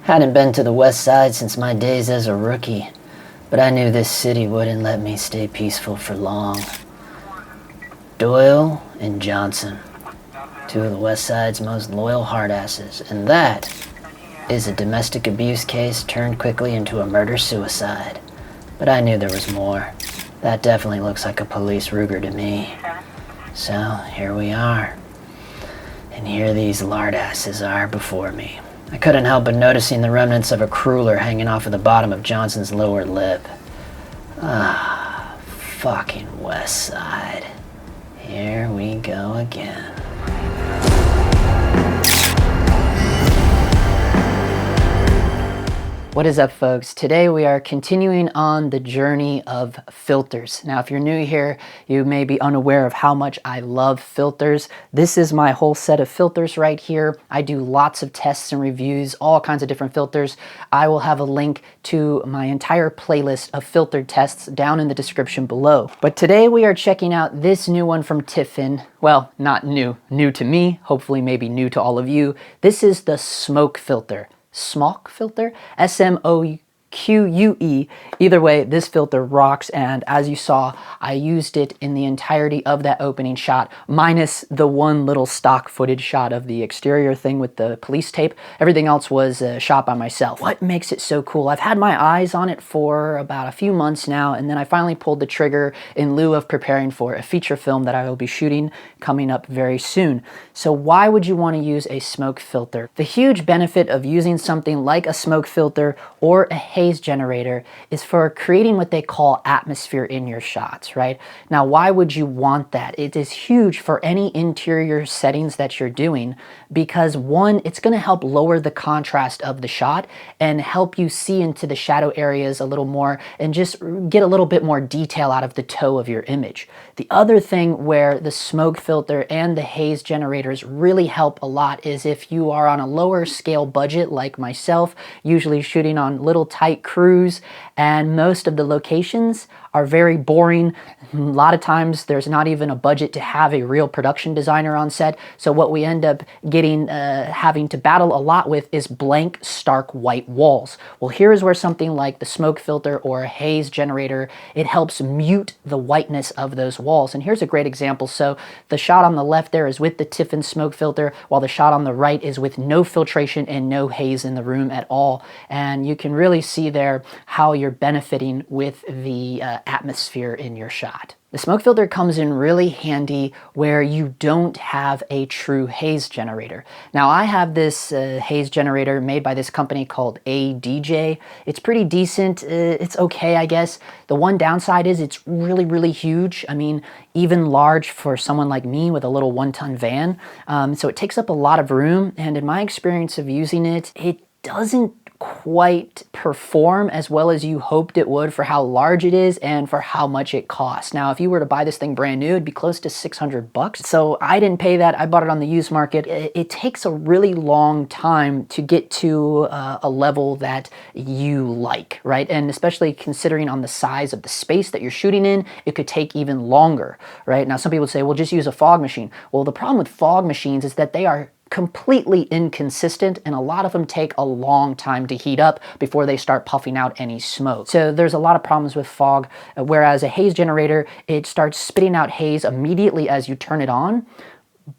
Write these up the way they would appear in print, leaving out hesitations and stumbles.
Hadn't been to the west side since my days as a rookie, but I knew this city wouldn't let me stay peaceful for long. Doyle and Johnson, two of the west side's most loyal hardasses, and that is a domestic abuse case turned quickly into a murder-suicide. But I knew there was more. That definitely looks like a police Ruger to me. So here we are. And here these lardasses are before me. I couldn't help but noticing the remnants of a cruller hanging off of the bottom of Johnson's lower lip. Ah, fucking west side. Here we go again. What is up, folks? Today we are continuing on the journey of filters. Now, if you're new here, you may be unaware of how much I love filters. This is my whole set of filters right here. I do lots of tests and reviews, all kinds of different filters. I will have a link to my entire playlist of filtered tests down in the description below. But today we are checking out this new one from Tiffen. Well, not new to me, hopefully maybe new to all of you. This is the Smoque filter. Smoque filter, S-M-O-Q-U-E. Either way, this filter rocks, and as you saw, I used it in the entirety of that opening shot, minus the one little stock footage shot of the exterior thing with the police tape. Everything else was shot by myself. What makes it so cool? I've had my eyes on it for about a few months now, and then I finally pulled the trigger in lieu of preparing for a feature film that I will be shooting coming up very soon. So why would you want to use a Smoque filter? The huge benefit of using something like a Smoque filter or a haze generator is for creating what they call atmosphere in your shots, right? Now, why would you want that? It is huge for any interior settings that you're doing because, one, it's going to help lower the contrast of the shot and help you see into the shadow areas a little more and just get a little bit more detail out of the toe of your image. The other thing where the Smoque filter and the haze generators really help a lot is if you are on a lower scale budget like myself, usually shooting on little tight crews, and most of the locations are very boring. A lot of times there's not even a budget to have a real production designer on set, so what we end up getting having to battle a lot with is blank, stark white walls. Well, here is where something like the Smoque filter or a haze generator, it helps mute the whiteness of those walls. And here's a great example. So the shot on the left there is with the Tiffen Smoque filter, while the shot on the right is with no filtration and no haze in the room at all. And you can really see there how you're benefiting with the atmosphere in your shot. The Smoque filter comes in really handy where you don't have a true haze generator. Now, I have this haze generator made by this company called ADJ. It's pretty decent. It's okay, I guess. The one downside is it's really, really huge. I mean, even large for someone like me with a little one-ton van. So it takes up a lot of room, and in my experience of using it, it doesn't quite perform as well as you hoped it would for how large it is and for how much it costs. Now, if you were to buy this thing brand new, it'd be close to 600 bucks. So I didn't pay that. I bought it on the used market. It takes a really long time to get to a level that you like, right? And especially considering on the size of the space that you're shooting in, it could take even longer, right? Now, some people say, well, just use a fog machine. Well, the problem with fog machines is that they are completely inconsistent, and a lot of them take a long time to heat up before they start puffing out any smoke. So there's a lot of problems with fog, whereas a haze generator, it starts spitting out haze immediately as you turn it on,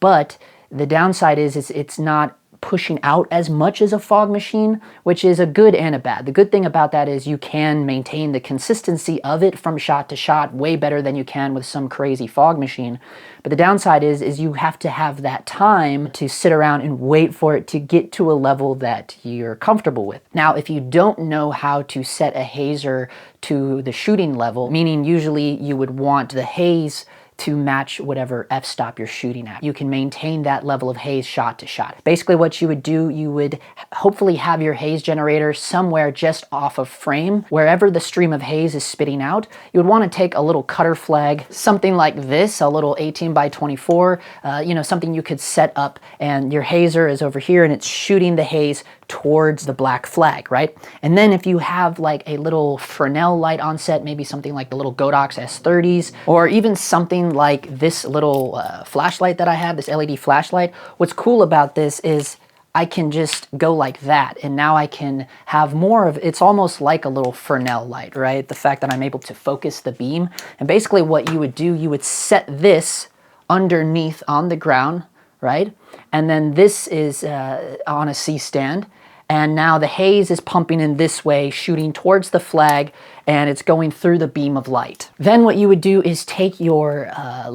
but the downside is it's not pushing out as much as a fog machine, which is a good and a bad. The good thing about that is you can maintain the consistency of it from shot to shot way better than you can with some crazy fog machine. But the downside is you have to have that time to sit around and wait for it to get to a level that you're comfortable with. Now, if you don't know how to set a hazer to the shooting level, meaning usually you would want the haze to match whatever f-stop you're shooting at, you can maintain that level of haze shot to shot. Basically what you would do, you would hopefully have your haze generator somewhere just off of frame. Wherever the stream of haze is spitting out, you would want to take a little cutter flag, something like this, a little 18 by 24, you know, something you could set up, and your hazer is over here and it's shooting the haze towards the black flag, right? And then if you have like a little Fresnel light on set, maybe something like the little Godox S30s, or even something like this little flashlight that I have, this LED flashlight, what's cool about this is I can just go like that, and now I can have more of, it's almost like a little Fresnel light, right? The fact that I'm able to focus the beam. And basically what you would do, you would set this underneath on the ground, right? And then this is on a C-stand. And now the haze is pumping in this way, shooting towards the flag, and it's going through the beam of light. Then what you would do is take your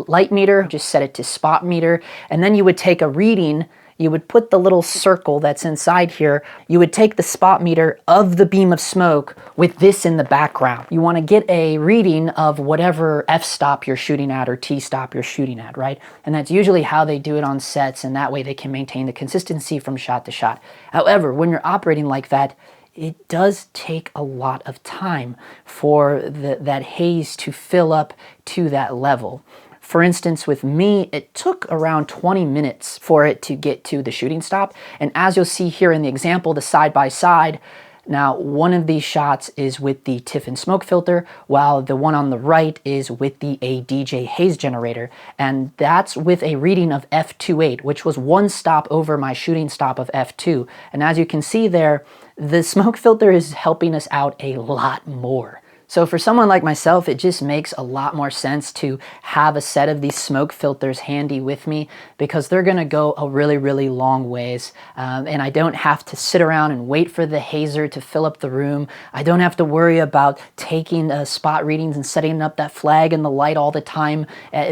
light meter, just set it to spot meter, and then you would take a reading. You would put the little circle that's inside here, you would take the spot meter of the beam of smoke with this in the background. You want to get a reading of whatever f-stop you're shooting at or t-stop you're shooting at, right? And that's usually how they do it on sets, and that way they can maintain the consistency from shot to shot. However, when you're operating like that, it does take a lot of time for that haze to fill up to that level. For instance, with me, it took around 20 minutes for it to get to the shooting stop. And as you'll see here in the example, the side-by-side, now one of these shots is with the Tiffen Smoque filter, while the one on the right is with the ADJ Haze generator. And that's with a reading of f2.8, which was one stop over my shooting stop of f2. And as you can see there, the smoke filter is helping us out a lot more. So for someone like myself, it just makes a lot more sense to have a set of these smoke filters handy with me, because they're gonna go a really, really long ways. And I don't have to sit around and wait for the hazer to fill up the room. I don't have to worry about taking spot readings and setting up that flag and the light all the time,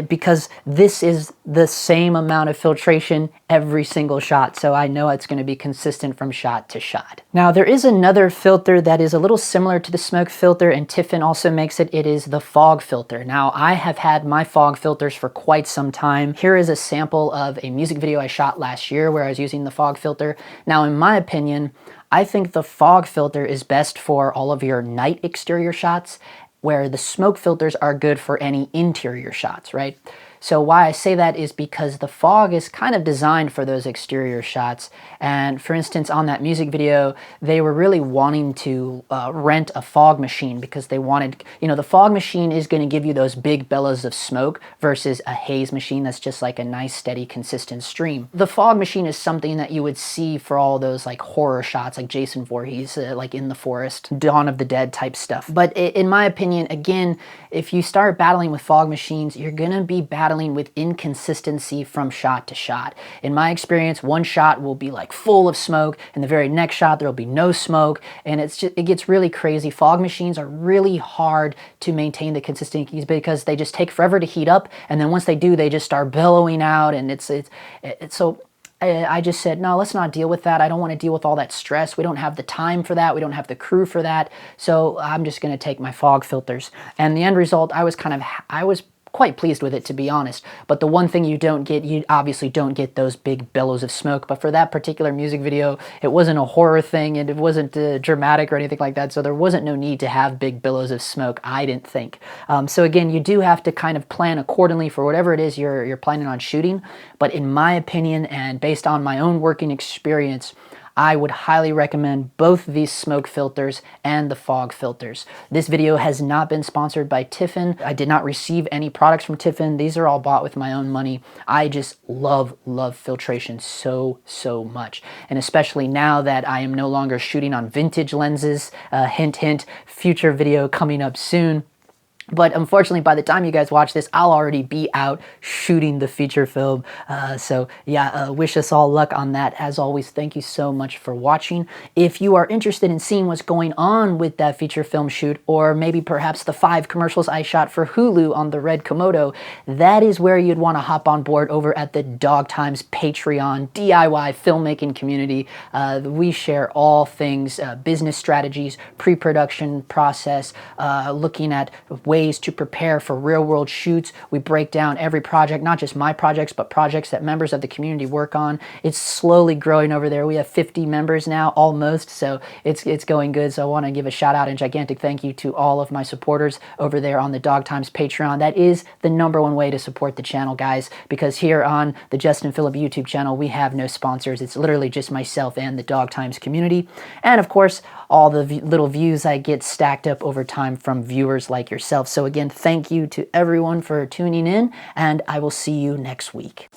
because this is the same amount of filtration every single shot. So I know it's gonna be consistent from shot to shot. Now there is another filter that is a little similar to the smoke filter, and Tiffen also makes it. It is the fog filter. Now I have had my fog filters for quite some time. Here is a sample of a music video I shot last year where I was using the fog filter. Now in my opinion, I think the fog filter is best for all of your night exterior shots, where the smoke filters are good for any interior shots, right? So why I say that is because the fog is kind of designed for those exterior shots. And for instance, on that music video, they were really wanting to rent a fog machine, because they wanted, you know, the fog machine is going to give you those big bellows of smoke versus a haze machine that's just like a nice, steady, consistent stream. The fog machine is something that you would see for all those like horror shots, like Jason Voorhees, like in the forest, Dawn of the Dead type stuff. But in my opinion, again, if you start battling with fog machines, you're going to be battling with inconsistency from shot to shot. In my experience, one shot will be like full of smoke, and the very next shot there'll be no smoke, and it gets really crazy. Fog machines are really hard to maintain the consistency because they just take forever to heat up, and then once they do, they just start billowing out, and it's so I just said, no, let's not deal with that. I don't want to deal with all that stress. We don't have the time for that. We don't have the crew for that. So I'm just going to take my fog filters. And the end result, I was quite pleased with it, to be honest. But the one thing you don't get, you obviously don't get those big billows of smoke. But for that particular music video, it wasn't a horror thing, and it wasn't dramatic or anything like that. So there wasn't no need to have big billows of smoke, I didn't think. So again, you do have to kind of plan accordingly for whatever it is you're planning on shooting. But in my opinion, and based on my own working experience, I would highly recommend both these smoke filters and the fog filters. This video has not been sponsored by Tiffen. I did not receive any products from Tiffen. These are all bought with my own money. I just love filtration so much. And especially now that I am no longer shooting on vintage lenses, hint, hint, future video coming up soon. But unfortunately, by the time you guys watch this, I'll already be out shooting the feature film. So yeah, wish us all luck on that. As always, thank you so much for watching. If you are interested in seeing what's going on with that feature film shoot, or maybe perhaps the 5 commercials I shot for Hulu on the red Komodo, that is where you'd want to hop on board over at the Dog Times Patreon DIY filmmaking community. We share all things business strategies, pre-production process, looking at ways to prepare for real-world shoots. We break down every project, not just my projects, but projects that members of the community work on. It's slowly growing over there. We have 50 members now, almost, so it's going good. So I want to give a shout out and gigantic thank you to all of my supporters over there on the Dog Times Patreon. That is the #1 way to support the channel, guys, because here on the Justin Phillip YouTube channel, we have no sponsors. It's literally just myself and the Dog Times community. And of course, all the little views I get stacked up over time from viewers like yourself. So again, thank you to everyone for tuning in, and I will see you next week.